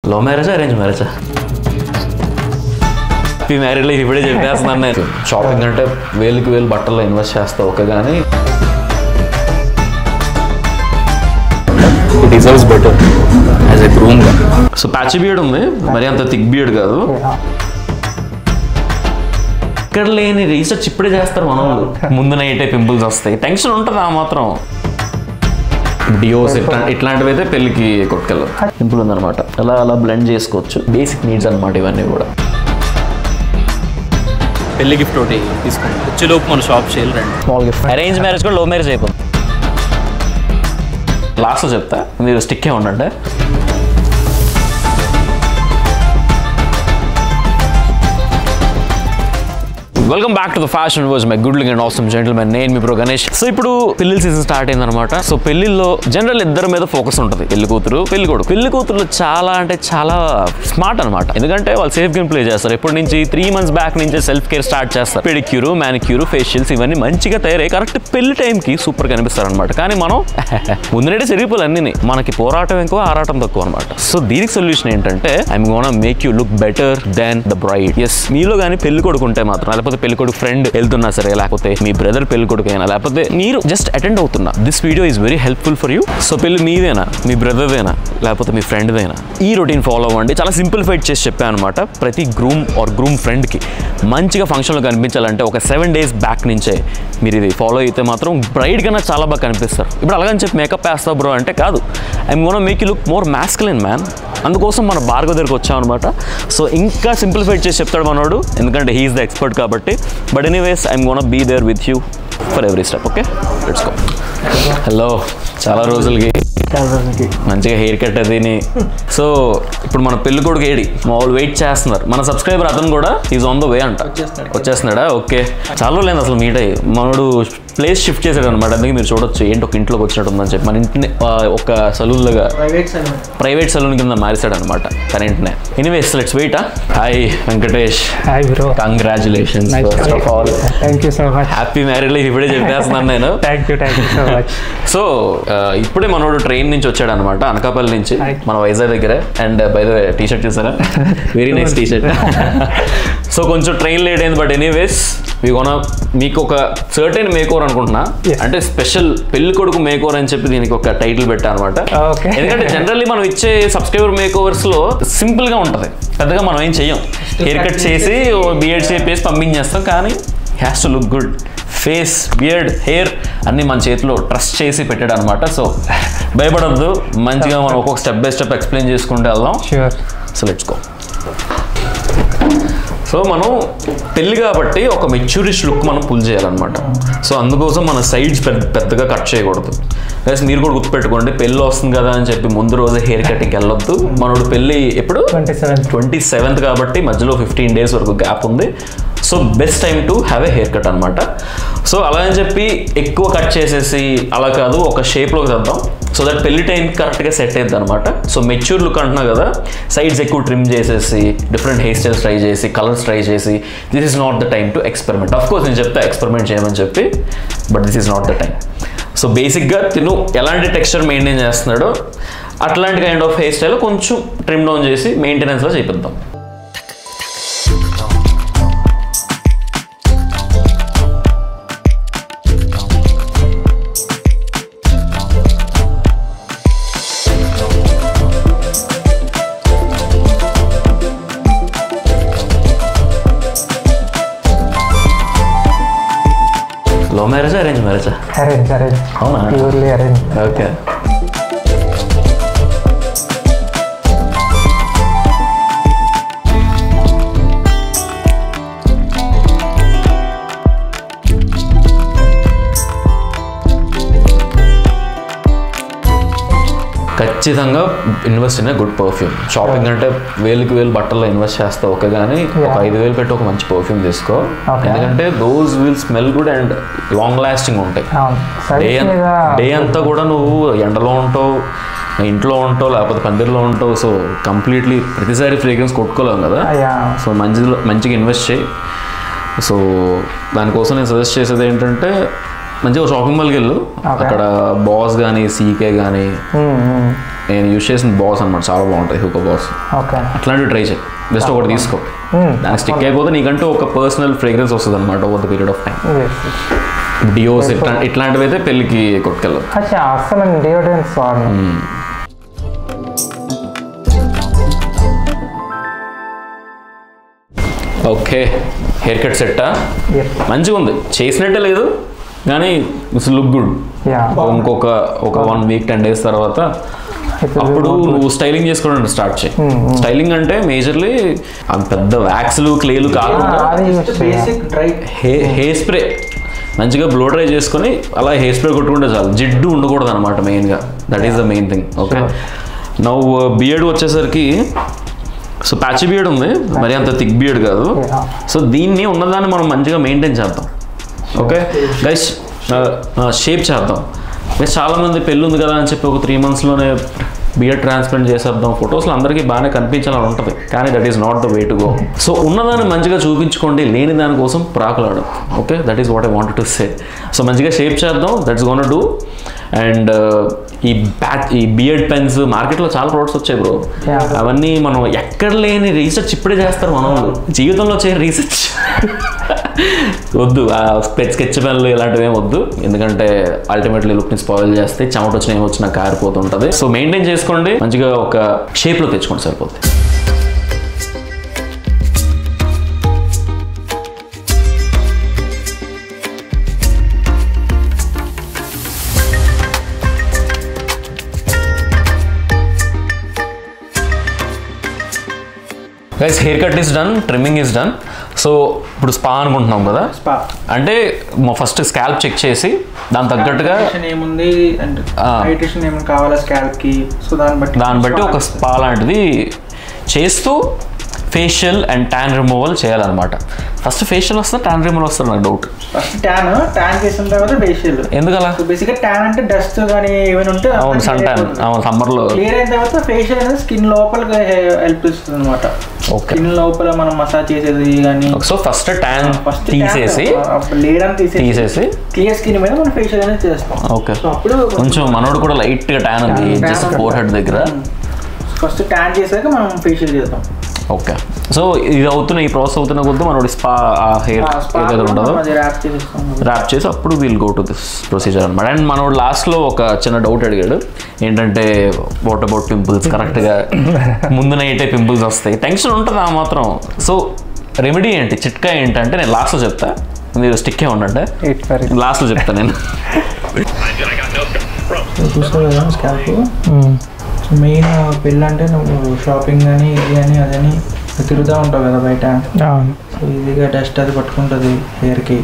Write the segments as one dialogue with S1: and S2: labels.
S1: Love మ్యారేజా arrange మ్యారేజా? Happy marriage life ఇప్పుడే చెప్పేస్తున్నాను నేను. షాపింగ్ అంటే వేలుకి వేలు బట్టల్లో ఇన్వెస్ట్ చేస్తా ఓకే, కానీ it deserves better as a గ్రూమ్గా. సో ప్యాచ్ బియర్డ్ ఉంది, మరి అంత థిక్ బియర్డ్ కాదు. ఇక్కడ లేని రీసెర్చ్ ఇప్పుడే చేస్తారు మన వాళ్ళు. ముందు నైటే పింపుల్స్ వస్తాయి, టెన్షన్ ఉంటుంది ఆ మాత్రం. డియోస్ ఇట్లాంటివి అయితే పెళ్ళికి కొట్టుకెళ్ళదు. సింపుల్ ఉందన్నమాట, అలా అలా బ్లెండ్ చేసుకోవచ్చు. బేసిక్ నీడ్స్ అనమాట ఇవన్నీ కూడా.
S2: పెళ్లి గిఫ్ట్ ఒకటి తీసుకోండి, వచ్చేలోపు మన షాప్ చేయాలి రండి.
S1: Small gift.
S2: అరేంజ్ మ్యారేజ్ కూడా లవ్ మ్యారేజ్ అయిపోతుంది.
S1: లాస్ట్లో చెప్తా, మీరు స్టిక్కే ఉండండి. Welcome back to the fashion verse my good looking and awesome gentlemen. నేను మీ బ్రో గణేష్. సో ఇప్పుడు పెళ్లి సీజన్ స్టార్ట్ అయిందనమాట. సో పెళ్లిల్లో జనరల్ ఇద్దరి మీద ఫోకస్ ఉంటుంది, పెళ్లి కూతురు పెళ్లి కొడుకు. పెళ్లి కూతురు చాలా అంటే చాలా స్మార్ట్ అనమాట, ఎందుకంటే వాళ్ళు సేఫ్ గేమ్ ప్లే చేస్తారు. ఎప్పటి నుంచి 3 months బ్యాక్ నుంచి సెల్ఫ్ కేర్ స్టార్ట్ చేస్తారు. పెడిక్యూర్, మ్యానిక్యూర్, ఫేషియల్స్ ఇవన్నీ మంచిగా తయారై కరెక్ట్ పెళ్లి టైంకి సూపర్ కనిపిస్తారు అనమాట. కానీ మనం ముందునే సరిపోలు అన్ని మనకి పోరాటం ఎక్కువ, ఆరాటం తక్కువ అనమాట. సో దీనికి సొల్యూషన్ ఏంటంటే I'm gonna make you look better then the bride. Yes, మీలో కానీ పెళ్లి కొడుకు ఉంటే మాత్రం, లేకపోతే పెళ్లి కొడుకు ఫ్రెండ్ వెళ్తున్నా సరే, లేకపోతే మీ బ్రదర్ పెళ్లి కొడుకు అయినా, లేకపోతే మీరు జస్ట్ అటెండ్ అవుతున్నా, this video is very helpful for you. So పెళ్లి మీదేనా, మీ బ్రదర్దేనా, లేకపోతే మీ ఫ్రెండ్దేనా, ఈ రొటీన్ ఫాలో అవ్వండి. చాలా సింప్లిఫైడ్ చేసి చెప్పాను అనమాట. ప్రతి గ్రూమ్ ఆర్ గ్రూమ్ ఫ్రెండ్కి మంచిగా ఫంక్షన్లో కనిపించాలంటే ఒక 7 days బ్యాక్ నుంచే మీరు ఇది ఫాలో అయితే మాత్రం బ్రైడ్ కన్నా చాలా బాగా కనిపిస్తారు. ఇప్పుడు అలాగని చెప్పి మేకప్ వేస్తా బ్రో అంటే కాదు, I'm gonna make you look more masculine man. అందుకోసం మన భార్గవ్ దగ్గరికి వచ్చాం అనమాట. సో ఇంకా సింప్లిఫైడ్ చేసి చెప్తాడు మనోడు, ఎందుకంటే హీఈస్ ద ఎక్స్పర్ట్ కాబట్టి. But anyways I'm gonna be there with you for every step. Okay, let's go. Hello, చాలా రోజులకి మంచిగా హెయిర్ కట్ అదిని. సో ఇప్పుడు మన పెళ్లి కొడుకు ఏడి మామూలు వెయిట్ చేస్తున్నారు. మన సబ్స్క్రైబర్ అతను కూడా ఈజ్ ఆన్ ద వే అంట. వచ్చేస్తున్నాడా? ఓకే, చాలా రోజులైంది అసలు మీట్ అయ్యి. మనోడు ప్లేస్ షిఫ్ట్ చేశాడు అనమాట. అందుకే మీరు చూడొచ్చు ఏంటి ఒక ఇంట్లోకి వచ్చినట్టు ఉందని చెప్పి. మన ఇంటిని ఒక సలూన్లుగా ప్రైవేట్ సలూన్ కింద మారిస్తాడు అనమాట తన ఇంటినే. Anyways let's wait. Hi Venkatesh.
S3: Hi bro.
S1: Congratulations first of all.
S3: Thank you so much.
S1: Happy marriage life ఇప్పుడే చెప్పేస్తున్నాను నేను.
S3: Thank you so much.
S1: So ఇప్పుడే మనోడు ట్రైన్ నుంచి వచ్చాడు అనమాట, అనకాపల్లి నుంచి, మన వైజాగ్ దగ్గర. And by the way T-shirt చూసారా, వెరీ నైస్ టీ-షర్ట్. సో కొంచెం ట్రైన్ లేట్ అయింది, బట్ ఎనీవేస్ మీకు ఒక సర్టెన్ మేకోవర్ అనుకుంటున్నా. అంటే స్పెషల్ పెళ్లి కొడుకు మేకోవర్ అని చెప్పి దీనికి ఒక టైటిల్ పెట్టా అనమాట. ఎందుకంటే జనరల్లీ మనం ఇచ్చే సబ్స్క్రైబర్ మేకోవర్స్ లో సింపుల్ గా ఉంటది, పెద్దగా మనం ఏం చెయ్యం. హెయిర్ కట్ చేసి బియర్డ్ షేప్ వేసి పంపించేస్తాం, కానీ has to look good. Face, beard, hair అన్నీ మన చేతిలో ట్రస్ట్ చేసి పెట్టాడు అనమాట. సో భయపడద్దు, మంచిగా మనం ఒక్కొక్క స్టెప్ బై స్టెప్ ఎక్స్ప్లెయిన్ చేసుకుంటూ వెళ్దాం. So let's go. సో మనం పెళ్ళి కాబట్టి ఒక మెచ్యూరిష్ లుక్ మనం పుల్ చేయాలన్నమాట. సో అందుకోసం మన సైడ్స్ పెద్దగా కట్ చేయకూడదు. ప్లస్ మీరు కూడా గుర్తుపెట్టుకోండి, పెళ్ళి వస్తుంది కదా అని చెప్పి ముందు రోజే హెయిర్ కటింగ్కి వెళ్ళొద్దు. మనోడు పెళ్ళి ఎప్పుడు 27th కాబట్టి మధ్యలో 15 days వరకు గ్యాప్ ఉంది. So best time to have a hair cut అనమాట. సో అలా అని చెప్పి ఎక్కువ కట్ చేసేసి అలా కాదు, ఒక షేప్లోకి తెద్దాం. సో దట్ పెళ్లి టైం కరెక్ట్గా సెట్ అవుతుంది అనమాట. సో మెచ్యూర్ లుక్ అంటున్నా కదా, సైడ్స్ ఎక్కువ ట్రిమ్ చేసేసి, డిఫరెంట్ హెయిర్ స్టైల్స్ ట్రై చేసి, కలర్స్ ట్రై చేసి, this is not the time to experiment. Of course నేను చెప్తా ఎక్స్పెరిమెంట్ చేయమని చెప్పి, but this is not the time. So బేసిక్గా తిను ఎలాంటి టెక్స్చర్ మెయింటైన్ చేస్తున్నాడో అట్లాంటి కైండ్ ఆఫ్ హెయిర్ స్టైల్ కొంచెం ట్రిమ్ డౌన్ చేసి మెయింటెనెన్స్లో చేపిద్దాం. లవ్ మ్యారేజా అరేంజ్ మ్యారేజా?
S3: అరేంజ్.
S1: అవునా?
S3: Purely arrange.
S1: ఓకే. ఖచ్చితంగా invest in good perfume. Shopping అంటే వేలుకి వేలు బట్టల్లో ఇన్వెస్ట్ చేస్తా ఓకే, కానీ ఒక 5,000 పెట్టి ఒక మంచి పర్ఫ్యూమ్ తీసుకో. ఎందుకంటే those will smell good and long lasting ఉంటాయి. డే అంతా కూడా నువ్వు ఎండలో ఉంటావు, ఇంట్లో ఉంటావు, లేకపోతే పందిరిలో ఉంటావు. సో కంప్లీట్లీ ప్రతిసారి ఫ్రేగ్రెన్స్ కొట్టుకోలేము కదా. సో మంచిగా ఇన్వెస్ట్ చేయి. సో దానికోసం నేను సజెస్ట్ చేసేది ఏంటంటే మంచిగా షాపింగ్ మాల్కి వెళ్ళు, అక్కడ బాస్ కానీ సీకే కానీ నేను యూజ్ చేసిన బాస్ అనమాట, చాలా బాగుంటుంది హుకో బాస్. అట్లాంటివి ట్రై చేయి, జస్ట్ ఒకటి తీసుకో, దానికి స్టిక్ అయిపోతే నీకంటూ ఒక పర్సనల్ ఫ్రేగ్రెన్స్ వస్తుంది అనమాట over the period of time. DEOs ఇట్లాంటివి అయితే పెళ్ళికి కొట్టుకెళ్ళదు. ఓకే, హెయిర్ కట్ సెట్టా మంచిగా ఉంది, చేసినట్టే లేదు కానీ లుక్ గుడ్. ఇంకొక 1 వీక్ 10 days తర్వాత అప్పుడు నువ్వు స్టైలింగ్ చేసుకోవడం స్టార్ట్ చేయి. స్టైలింగ్ అంటే మేజర్లీ అంత పెద్ద వ్యాక్స్లు క్లేలు కాకుండా హెయిర్ స్ప్రే మంచిగా బ్లో డ్రై చేసుకొని అలా హెయిర్ స్ప్రే కొట్టుకుంటే చాలు, జిడ్డు ఉండకూడదు అనమాట మెయిన్గా, that is the main thing. Okay, నవ్వు బియర్డ్ వచ్చేసరికి సో ప్యాచ్ బియర్డ్ ఉంది, మరి అంత థిక్ బియర్డ్ కాదు. సో దీన్ని ఉన్నదాన్ని మనం మంచిగా మెయింటైన్ చేద్దాం. ఓకే గైస్, షేప్ చేద్దాం. గైస్ చాలామంది పెళ్ళి ఉంది కదా అని చెప్పి ఒక 3 monthsలోనే బియర్డ్ ట్రాన్స్ప్లాంట్ చేసేద్దాం, ఫొటోస్లో అందరికీ బాగానే కనిపించాలని ఉంటుంది, కానీ that is not the way to go. So ఉన్నదాన్ని మంచిగా చూపించుకోండి, లేని దానికోసం ప్రాకులాడడం. Okay, that is what I wanted to say. So మంచిగా షేప్ చేద్దాం, దట్స్ గోనా డూ. అండ్ ఈ బియర్డ్ పెన్స్ మార్కెట్లో చాలా ప్రోడక్ట్స్ వచ్చాయి బ్రో, అవన్నీ మనం ఎక్కడ లేని రీసెర్చ్ ఇప్పుడే చేస్తారు మన వాళ్ళు, జీవితంలో చేయని రీసెర్చ్ వద్దు. స్కెచ్ పెన్లు ఇలాంటివి ఏం వద్దు, ఎందుకంటే అల్టిమేట్లీ లుక్ని స్పాయిల్ చేస్తే చెమట వచ్చిన ఏమొచ్చినా కారిపోతుంటుంది. సో మెయింటైన్ చేసుకోండి, మంచిగా ఒక షేప్లో తెచ్చుకోండి, సరిపోతుంది. Guys hair cut is done, trimming is done. So ఇప్పుడు స్పా అనుకుంటున్నాం కదా, అంటే ఫస్ట్ స్కాల్ప్ చెక్ చేసి దాని తగ్గట్టుగా
S4: ఏముంది హైడ్రేషన్ ఏమైనా కావాలా స్కాల్ప్ కి, సో దాన్ని
S1: బట్టి ఒక స్పా లాంటిది చేస్తూ ఫేషియల్ అండ్ ట్యాన్ రిమూవల్ చేయాలన్నమాట. ఫస్ట్ ఫేషియల్ వస్తుంది, ట్యాన్ రిమూవల్ వస్తుంది, నాకు డౌట్.
S4: ఫస్ట్ ట్యాన్ చేసిన తర్వాత ఫేషియల్.
S1: ఎందుకలా?
S4: బేసిక్గా ట్యాన్ అంటే డస్ట్ కానీ ఏమైనా ఉంటే
S1: అవును, సన్ ట్యాన్, అవును సమ్మర్లో
S4: క్లియర్ అయిన తర్వాత ఫేషియల్ అనేది స్కిన్ లోపల హెల్ప్ ఇస్తుంది అనమాట. స్కిన్ లోపల మనం మసాజ్ చేసేది కానీ.
S1: సో ఫస్ట్ ట్యాన్ తీసేసి
S4: లేయర్ అని తీసేసి క్లియర్ స్కిన్ మీద మనం ఫేషియల్ అనేది చేస్తాం.
S1: ఓకే, అప్పుడు కొంచెం మనోడు కూడా లైట్గా ట్యాన్ ఉంది జస్ట్ ఫోర్ హెడ్ దగ్గర.
S4: ఫస్ట్ ట్యాన్ చేసాక మనం ఫేషియల్ చేస్తాం.
S1: ఓకే, సో ఇది అవుతున్న ఈ ప్రాసెస్ అవుతున్న కొద్ది మనోడి స్పా హెయిర్ ఏదైతే ఉండదో ర్యాప్ చేసి అప్పుడు we'll go to this procedure అనమాట. అండ్ మనోడు లాస్ట్లో ఒక చిన్న డౌట్ అడిగాడు, ఏంటంటే వాట్ అబౌట్ పింపుల్స్, కరెక్ట్గా ముందు నైటే పింపుల్స్ వస్తాయి, టెన్షన్ ఉంటుంది ఆ మాత్రం. సో రెమెడీ ఏంటి, చిట్కా ఏంటంటే నేను లాస్ట్లో చెప్తా, మీరు స్టిక్ ఏ ఉండండి, లాస్ట్లో చెప్తా నేను.
S4: మెయిన్ పెళ్ళి అంటే నువ్వు షాపింగ్ కానీ ఇది కానీ అదని తిరుగుతూ ఉంటావు కదా బయట, సో ఈజీగా డస్ట్ అది పట్టుకుంటుంది హెయిర్కి.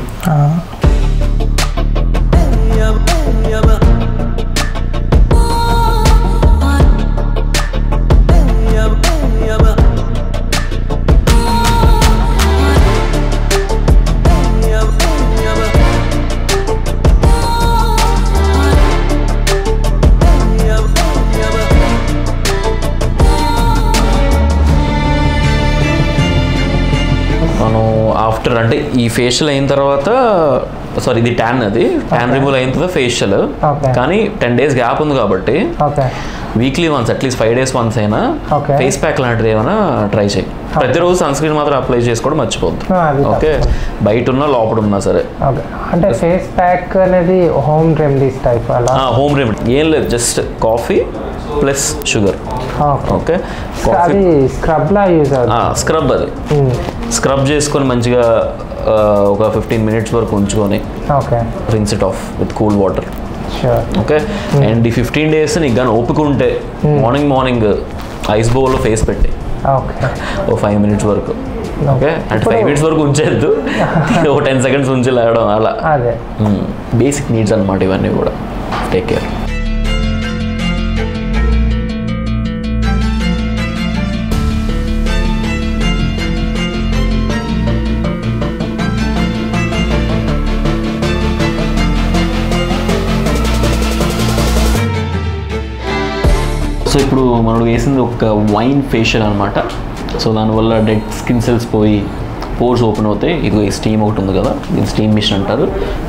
S1: ఆఫ్టర్ అంటే ఈ ఫేషియల్ అయిన తర్వాత, సారీ ఇది ట్యాన్, అది ట్యాన్ రిమూవ్ అయిన తర్వాత ఫేషియల్, కానీ 10 days గ్యాప్ ఉంది కాబట్టి weekly once at least 5 days once అయినా ఫేస్ ప్యాక్ లాంటిది ఏమైనా ట్రై చేయి. ప్రతిరోజు సన్ స్క్రీన్ మాత్రం అప్లై చేసుకోవడం మర్చిపోద్దు. ఓకే, బయట ఉన్నా లోపల ఉన్నా సరే.
S3: అంటే ఫేస్ ప్యాక్ అనేది హోమ్ రెమెడీస్ టైప్ అలా?
S1: హోమ్ రెమెడీ ఏం లేదు, just coffee plus sugar. Okay,
S3: అది స్క్రబ్ లా యూజ్ అవుతుంది.
S1: స్క్రబ్, అది స్క్రబ్ చేసుకొని మంచిగా ఒక 15 minutes వరకు ఉంచుకొని rinse it of with cool water. Okay, and ఈ 15 days నీకు కానీ ఓపిక ఉంటే మార్నింగ్ ఐస్ బౌల్లో ఫేస్ పెట్టి ఓ 5 minutes వరకు. ఓకే, అంటే 5 minutes వరకు ఉంచేద్దు, ఓ 10 seconds ఉంచి లేవడం, అలా బేసిక్ నీడ్స్ అనమాట ఇవన్నీ కూడా. Take care. సో ఇప్పుడు మనం వేసింది ఒక వైన్ ఫేషియల్ అనమాట. సో దానివల్ల డెడ్ స్కిన్ సెల్స్ పోయి పోర్స్ ఓపెన్ అవుతాయి. ఇది స్టీమ్ ఒకటి ఉంది కదా, దీని స్టీమ్ మిషన్ అంటారు.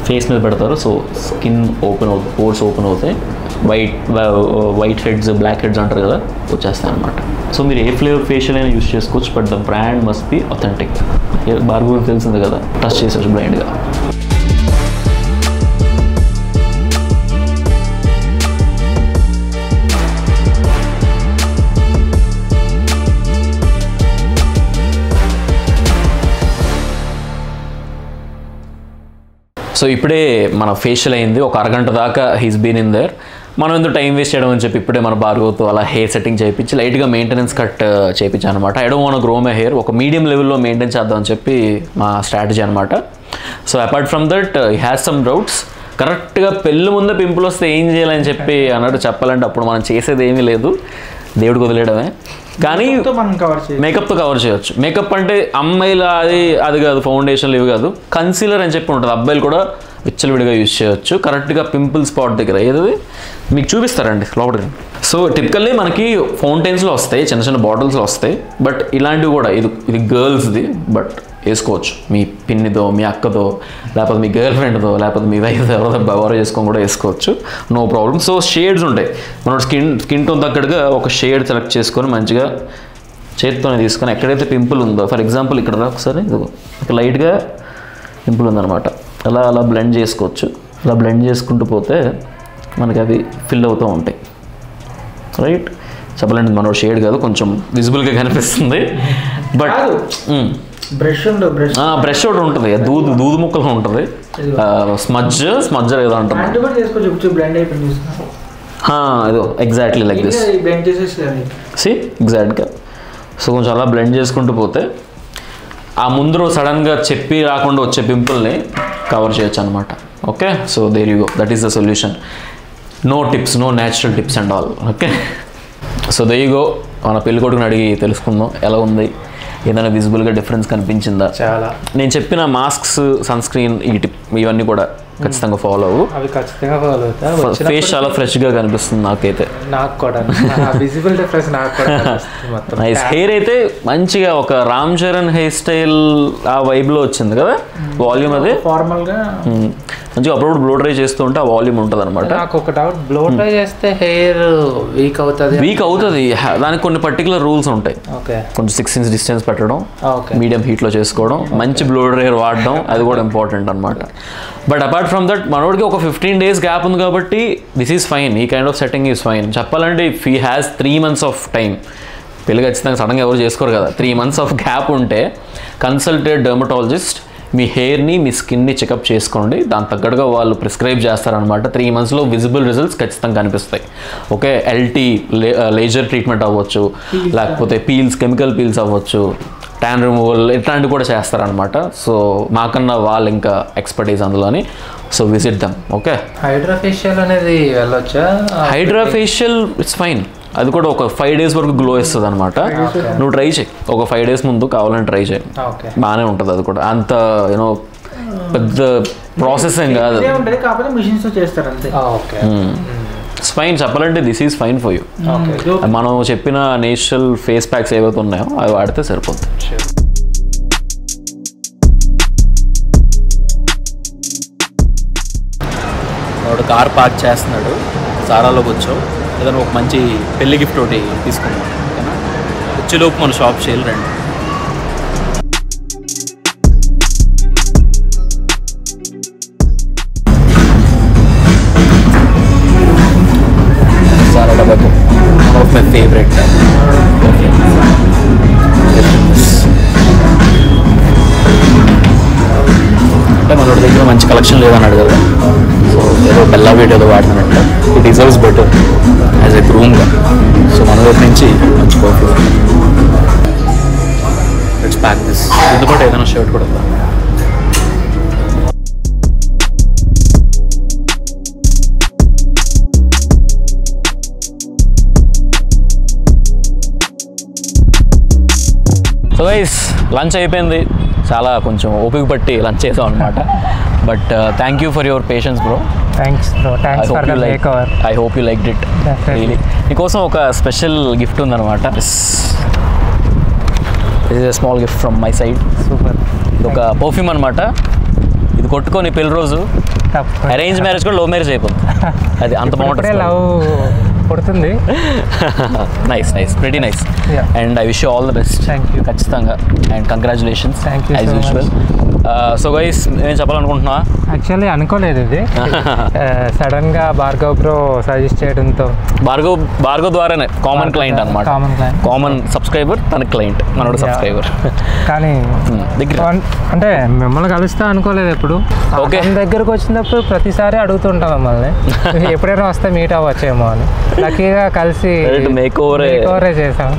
S1: ఫేస్ మీద పెడతారు, సో స్కిన్ ఓపెన్ అవుతుంది, పోర్స్ ఓపెన్ అవుతాయి. వైట్ హెడ్స్, బ్లాక్ హెడ్స్ అంటారు కదా, వచ్చేస్తాయి అనమాట. సో మీరు ఏ ఫ్లేవర్ ఫేషియల్ అయినా యూస్ చేసుకోవచ్చు, but the brand must be authentic. Bhargav తెలిసింది కదా, టచ్ చేసేవచ్చు బ్లైండ్గా. సో ఇప్పుడే మన ఫేషియల్ అయింది, ఒక అరగంట దాకా హీస్ బీన్ ఇన్ దేర్. మనం ఎందుకు టైం వేస్ట్ చేయడం అని చెప్పి ఇప్పుడే మన భార్గవ్తో అలా హెయిర్ సెట్టింగ్ చేయించి లైట్గా మెయింటెనెన్స్ కట్ చేయించాను అనమాట. I don't want grow my hair, ఒక మీడియం లెవెల్లో మెయింటైన్ చేద్దామని చెప్పి మా స్ట్రాటజీ అనమాట. So apart from that he has some doubts. కరెక్ట్గా పెళ్ళి ముందే పింపుల్ వస్తే ఏం చేయాలని చెప్పి అన్నట్టు చెప్పాలంటే అప్పుడు మనం చేసేది ఏమీ లేదు, దేవుడికి వదిలేయడమే. కానీ మేకప్తో కవర్ చేయొచ్చు. మేకప్ అంటే అమ్మాయిలు అది కాదు, ఫౌండేషన్లు ఇవి కాదు, కన్సీలర్ అని చెప్పి ఉంటుంది. అబ్బాయిలు కూడా విచ్చలవిడిగా యూజ్ చేయొచ్చు కరెక్ట్గా పింపుల్ స్పాట్ దగ్గర. ఏది మీకు చూపిస్తారండి లోపలికి. సో టిపికల్లీ మనకి ఫౌంటైన్స్లో వస్తాయి, చిన్న చిన్న బాటిల్స్లో వస్తాయి, బట్ ఇలాంటివి కూడా ఇది గర్ల్స్ది, బట్ వేసుకోవచ్చు. మీ పిన్నిదో, మీ అక్కదో, లేకపోతే మీ గర్ల్ ఫ్రెండ్తో, లేకపోతే మీ వైఫ్ ఎవరో చేసుకొని కూడా వేసుకోవచ్చు, నో ప్రాబ్లం. సో షేడ్స్ ఉంటాయి, మన స్కిన్ టోన్ తగ్గట్టుగా ఒక షేడ్ సెలెక్ట్ చేసుకొని మంచిగా చేతితోనే తీసుకొని ఎక్కడైతే పింపుల్ ఉందో, ఫర్ ఎగ్జాంపుల్ ఇక్కడ ఒకసారి లైట్గా పింపుల్ ఉందన్నమాట, అలా బ్లెండ్ చేసుకోవచ్చు. అలా బ్లెండ్ చేసుకుంటూ పోతే మనకి అవి ఫిల్ అవుతూ ఉంటాయి. రైట్, చెప్పలేండి మన షేడ్ కాదు, కొంచెం విజిబుల్గా కనిపిస్తుంది, బట్
S4: బ్రష్
S1: ఒకటి ఉంటుంది, దూదు ముక్కలు ఉంటుంది, స్మజ్ ఏదో ఉంటుంది. ఏదో ఎగ్జాక్ట్లీ లైక్ దిస్, ఎగ్జాక్ట్గా. సో కొంచెం అలా బ్లెండ్ చేసుకుంటూ పోతే ఆ ముందు సడన్గా చెప్పి రాకుండా వచ్చే పింపుల్ని కవర్ చేయొచ్చు అనమాట. Okay, so there you go, that is the solution. No tips, no natural tips and all. Okay, so there you go. మన పెళ్ళికొడుకుని అడిగి తెలుసుకుందాం ఎలా ఉంది, ఏదైనా విజిబుల్గా డిఫరెన్స్ కనిపించిందా.
S3: చాలా
S1: నేను చెప్పిన మాస్క్స్, సన్ స్క్రీన్, ఈ టిప్ ఇవన్నీ కూడా ఖచ్చితంగా ఫాలో అవ్వు.
S3: అవి ఖచ్చితంగా ఫాలో అవుతా.
S1: ఫేస్ చాలా ఫ్రెష్గా కనిపిస్తుంది నాకైతే.
S3: నాకు కూడా విజిబుల్ డిఫరెన్స్ నాకు కూడా మొత్తం.
S1: నైస్. హెయిర్ అయితే మంచిగా ఒక రామ్ చరణ్ హెయిర్ స్టైల్ ఆ వైబ్లో వచ్చింది కదా, వాల్యూమ్ అదే
S4: ఫార్మల్గా
S1: మంచిగా అప్పుడప్పుడు బ్లో డ్రై చేస్తూ ఉంటే ఆ వాల్యూమ్ ఉంటుంది అనమాట.
S3: నాకు ఒక డౌట్, బ్లో డ్రై చేస్తే హెయిర్ వీక్ అవుతుంది.
S1: దానికి కొన్ని పర్టికులర్ రూల్స్ ఉంటాయి.
S3: ఓకే,
S1: కొంచెం 6 inch డిస్టెన్స్ పెట్టడం,
S3: ఓకే,
S1: మీడియం హీట్లో చేసుకోవడం, మంచి బ్లో డ్రైయర్ వాడడం, అది కూడా ఇంపార్టెంట్ అనమాట. బట్ అపార్ట్ ఫ్రమ్ దట్ మనోడికి ఒక 15 days గ్యాప్ ఉంది కాబట్టి దిస్ ఈజ్ ఫైన్, ఈ kind of setting is fine. చెప్పాలంటే if he has 3 months of time, పెళ్ళి ఖచ్చితంగా సడన్గా ఎవరు చేసుకోరు కదా, 3 months ఆఫ్ గ్యాప్ ఉంటే కన్సల్టెడ్ డెర్మటాలజిస్ట్ మీ హెయిర్ని, మీ స్కిన్ని చెకప్ చేసుకోండి. దాని తగ్గట్టుగా వాళ్ళు ప్రిస్క్రైబ్ చేస్తారనమాట. 3 monthsలో విజిబుల్ రిజల్ట్స్ ఖచ్చితంగా కనిపిస్తాయి. ఓకే, ఎల్టీ లేజర్ ట్రీట్మెంట్ అవ్వచ్చు, లేకపోతే పీల్స్, కెమికల్ పీల్స్ అవ్వచ్చు, ట్యాన్ రిమూవల్, ఇట్లాంటివి కూడా చేస్తారనమాట. సో మాకన్నా వాళ్ళు ఇంకా ఎక్స్పర్టీస్ అందులోని. So visit dum. Okay,
S3: hydra facial అనేది వెళ్ళొచ్చా?
S1: హైడ్రా ఫేషియల్ ఇట్స్ ఫైన్, అది కూడా ఒక 5 days వరకు గ్లో ఇస్తుంది అనమాట. నువ్వు ట్రై చేయి, ఒక 5 days ముందు కావాలని ట్రై చేయి, బాగానే ఉంటుంది. అది కూడా అంత యూనో పెద్ద ప్రాసెస్ ఏం కాదు, ఇట్స్ ఫైన్. చెప్పాలంటే this is fine for you. మనం చెప్పిన నేచురల్ ఫేస్ ప్యాక్స్ ఏవైతే ఉన్నాయో అవి వాడితే సరిపోతుంది.
S2: వాడు కార్ పార్క్ చేస్తున్నాడు, సారాలోకి వచ్చావు, ఏదైనా ఒక మంచి పెళ్లి గిఫ్ట్ ఒకటి తీసుకుందాం. ఓకేనా, వచ్చేలోపు మన షాప్ చేయాలి రండి. సారా డబ్బాకు వన్ ఆఫ్ మై ఫేవరెట్. అంటే మనోడి దగ్గర మంచి కలెక్షన్ లేదన్నాడు కదా, సో ఏదో బెల్లా వీట్ ఏదో వాడినానంటే it deserves better as a గ్రూమ్గా. సో మన వైపు నుంచి మంచి పర్ఫ్యూమ్. Let's pack this. దీంతో పాటు ఏదైనా షర్ట్ కూడా ఉందా?
S1: సో గైస్, లంచ్ అయిపోయింది, చాలా కొంచెం ఓపిక పట్టి లంచ్ చేసాం అనమాట. But thank you for your patience bro.
S3: Thanks bro, thanks for the makeover.
S1: I hope you liked it. Really నీకోసం ఒక స్పెషల్ గిఫ్ట్ ఉందన్నమాట. This is small gift from my side.
S3: Super.
S1: ఇది ఒక పర్ఫ్యూమ్ అనమాట. ఇది కొట్టుకొని పెళ్లి రోజు అరేంజ్ మ్యారేజ్ కూడా లవ్ మ్యారేజ్ అయిపోతుంది. అది అంత బాగుంటుంది.
S3: లవ్ పుడుతుంది.
S1: Nice pretty nice. And I wish you all the best.
S3: Thank you.
S1: ఖచ్చితంగా. And congratulations
S3: thank you
S1: as usual. So guys నేను చెప్పాలనుకుంటున్నా,
S3: యాక్చువల్లీ అనుకోలేదు ఇది. సడన్గా భార్గవ్ బ్రో సజెస్ట్ చేయడంతో.
S1: భార్గవ్ ద్వారానే కామన్ క్లయింట్ అనమాట. కామన్ సబ్స్క్రైబర్, తన క్లయింట్, మనోడు సబ్స్క్రైబర్.
S3: కానీ అంటే మిమ్మల్ని కలుస్తా అనుకోలేదు ఎప్పుడు. ఓకే, దగ్గరకు వచ్చినప్పుడు ప్రతిసారి అడుగుతుంటాం మిమ్మల్ని ఎప్పుడైనా వస్తే మీట్ అవ్వచ్చేమో అని. లక్కీగా కలిసి మేక్ ఓవరే చేసాం.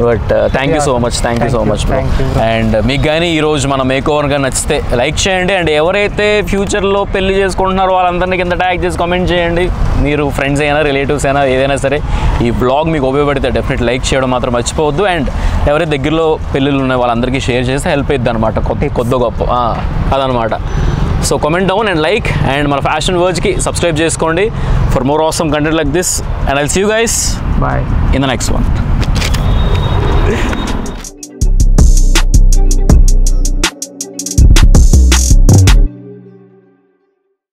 S1: But thank you so much bro. And మీకు కానీ ఈరోజు మన మేక్ ఓవర్గా నచ్చితే లైక్ చేయండి. అండ్ ఎవరైతే ఫ్యూచర్లో పెళ్లి చేసుకుంటున్నారో వాళ్ళందరినీ కింద ట్యాగ్ చేసి కామెంట్ చేయండి. మీరు ఫ్రెండ్స్ అయినా రిలేటివ్స్ అయినా ఏదైనా సరే ఈ బ్లాగ్ మీకు ఉపయోగపడితే డెఫినెట్ లైక్ చేయడం మాత్రం మర్చిపోవద్దు. అండ్ ఎవరైతే దగ్గరలో పెళ్ళిళ్ళు ఉన్నాయో వాళ్ళందరికీ షేర్ చేస్తే హెల్ప్ అవుతుంది అనమాట, కొద్ది గొప్ప అదనమాట. So comment down and like. And మన ఫ్యాషన్ వర్డ్స్కి సబ్స్క్రైబ్ చేసుకోండి for more awesome content like this. And I'll see you guys
S3: bye
S1: in the next one.